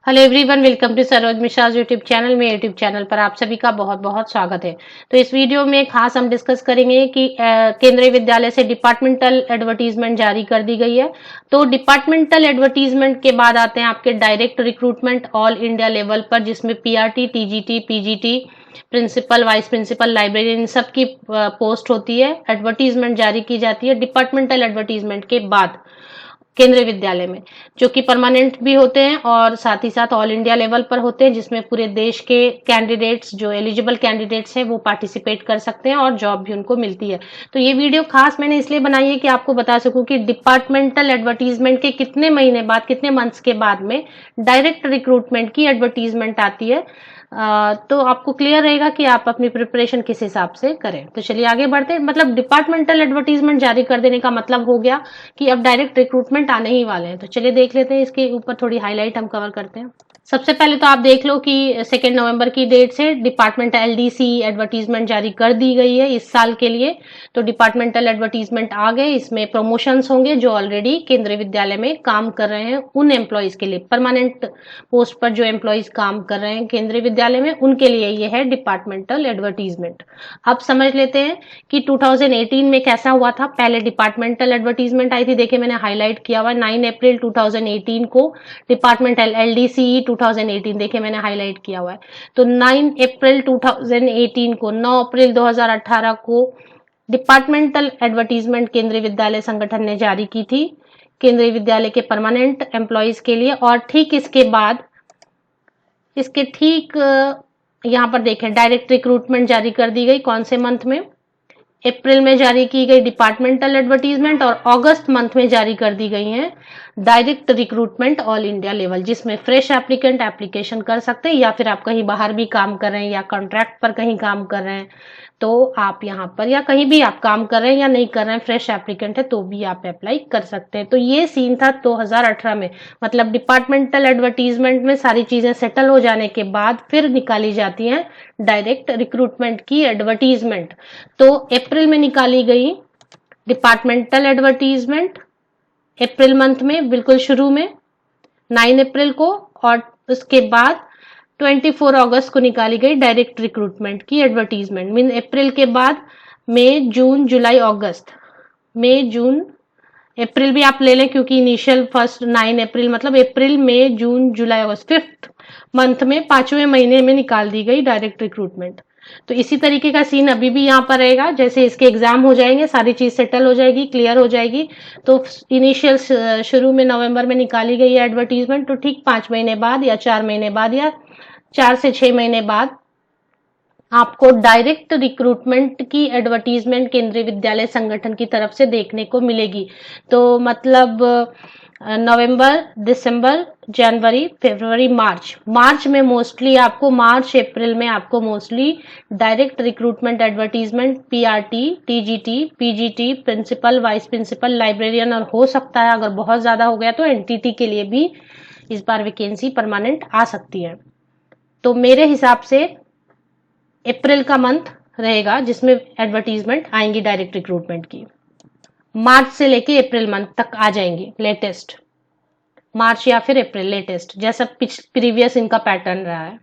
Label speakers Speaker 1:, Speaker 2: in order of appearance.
Speaker 1: Hello everyone, welcome to Saroj Mishra YouTube channel में। YouTube channel पर आप सभी का बहुत बहुत स्वागत है। तो इस वीडियो में खास हम डिस्कस करेंगे कि केंद्रीय विद्यालय से डिपार्टमेंटल एडवर्टीजमेंट जारी कर दी गई है। तो डिपार्टमेंटल एडवर्टीजमेंट के बाद आते हैं आपके direct recruitment all India level पर, जिसमें PRT, TGT, PGT, principal, vice principal, librarian सबकी पोस्ट होती है। एडवर्टीजमेंट जारी की जाती है डिपार्टमेंटल एडवर्टीजमेंट के बाद केंद्रीय विद्यालय में, जो कि परमानेंट भी होते हैं और साथ ही साथ ऑल इंडिया लेवल पर होते हैं, जिसमें पूरे देश के कैंडिडेट्स, जो एलिजिबल कैंडिडेट्स हैं, वो पार्टिसिपेट कर सकते हैं और जॉब भी उनको मिलती है। तो ये वीडियो खास मैंने इसलिए बनाई है कि आपको बता सकूं कि डिपार्टमेंटल एडवर्टीजमेंट के कितने महीने बाद, कितने मंथ्स के बाद में डायरेक्ट रिक्रूटमेंट की एडवर्टीजमेंट आती है। तो आपको क्लियर रहेगा कि आप अपनी प्रिपरेशन किस हिसाब से करें। तो चलिए आगे बढ़ते हैं। मतलब डिपार्टमेंटल एडवर्टीजमेंट जारी कर देने का मतलब हो गया कि अब डायरेक्ट रिक्रूटमेंट आने ही वाले हैं। तो चलिए देख लेते हैं, इसके ऊपर थोड़ी हाईलाइट हम कवर करते हैं। सबसे पहले तो आप देख लो कि 2 नवंबर की डेट से डिपार्टमेंटल एलडीसी एडवर्टीजमेंट जारी कर दी गई है इस साल के लिए। तो डिपार्टमेंटल एडवर्टीजमेंट आ गए, इसमें प्रमोशंस होंगे जो ऑलरेडी केंद्रीय विद्यालय में काम कर रहे हैं उन एम्प्लॉयज के लिए। परमानेंट पोस्ट पर जो एम्प्लॉयज काम कर रहे हैं केंद्रीय विद्यालय में, उनके लिए ये है डिपार्टमेंटल एडवर्टीजमेंट। अब समझ लेते हैं कि 2018 में कैसा हुआ था। पहले डिपार्टमेंटल एडवर्टीजमेंट आई थी, देखिए मैंने हाईलाइट किया हुआ 9 अप्रैल 2018 को डिपार्टमेंटल एलडीसी 2018, देखिए मैंने हाईलाइट किया हुआ है। तो 9 अप्रैल 2018 को, 9 अप्रैल 2018 को डिपार्टमेंटल एडवर्टीजमेंट केंद्रीय विद्यालय संगठन ने जारी की थी केंद्रीय विद्यालय के परमानेंट एम्प्लॉयज के लिए। और ठीक इसके बाद, इसके ठीक यहाँ पर देखें, डायरेक्ट रिक्रूटमेंट जारी कर दी गई। कौन से मंथ में? अप्रैल में जारी की गई डिपार्टमेंटल एडवर्टीजमेंट और अगस्त मंथ में जारी कर दी गई है direct recruitment all India level, जिसमें फ्रेश एप्लीकेंट एप्लीकेशन कर सकते हैं, या फिर आप कहीं बाहर भी काम कर रहे हैं या कॉन्ट्रैक्ट पर कहीं काम कर रहे हैं तो आप यहाँ पर, या कहीं भी आप काम कर रहे हैं या नहीं कर रहे हैं, फ्रेश एप्लीकेंट है तो भी आप अप्लाई कर सकते हैं। तो ये सीन था 2018 में। मतलब डिपार्टमेंटल एडवर्टीजमेंट में सारी चीजें सेटल हो जाने के बाद फिर निकाली जाती हैं डायरेक्ट रिक्रूटमेंट की एडवर्टीजमेंट। तो अप्रैल में निकाली गई डिपार्टमेंटल एडवर्टीजमेंट, अप्रैल मंथ में बिल्कुल शुरू में 9 अप्रैल को, और उसके बाद 24 अगस्त को निकाली गई डायरेक्ट रिक्रूटमेंट की एडवर्टीजमेंट। मीन अप्रैल के बाद मई, जून, जुलाई, अगस्त, मई, जून, अप्रैल भी आप ले लें क्योंकि इनिशियल फर्स्ट 9 अप्रैल, मतलब अप्रैल, मई, जून, जुलाई, अगस्त, 5th मंथ में, 5वें महीने में निकाल दी गई डायरेक्ट रिक्रूटमेंट। तो इसी तरीके का सीन अभी भी यहाँ पर रहेगा। जैसे इसके एग्जाम हो जाएंगे, सारी चीज सेटल हो जाएगी, क्लियर हो जाएगी, तो इनिशियल शुरू में नवंबर में निकाली गई है एडवर्टीजमेंट, तो ठीक 5 महीने बाद या 4 महीने बाद या 4 से 6 महीने बाद आपको डायरेक्ट रिक्रूटमेंट की एडवर्टीजमेंट केंद्रीय विद्यालय संगठन की तरफ से देखने को मिलेगी। तो मतलब नवंबर, दिसंबर, जनवरी, फरवरी, मार्च में मोस्टली आपको, मार्च अप्रैल में आपको mostly direct recruitment advertisement PRT, TGT, PGT, principal, vice principal, librarian, और हो सकता है अगर बहुत ज्यादा हो गया तो एनटीटी के लिए भी इस बार वैकेंसी परमानेंट आ सकती है। तो मेरे हिसाब से अप्रैल का मंथ रहेगा जिसमें एडवर्टीजमेंट आएंगी डायरेक्ट रिक्रूटमेंट की। मार्च से लेके अप्रैल मंथ तक आ जाएंगी लेटेस्ट, मार्च या फिर अप्रैल लेटेस्ट, जैसा प्रीवियस इनका पैटर्न रहा है।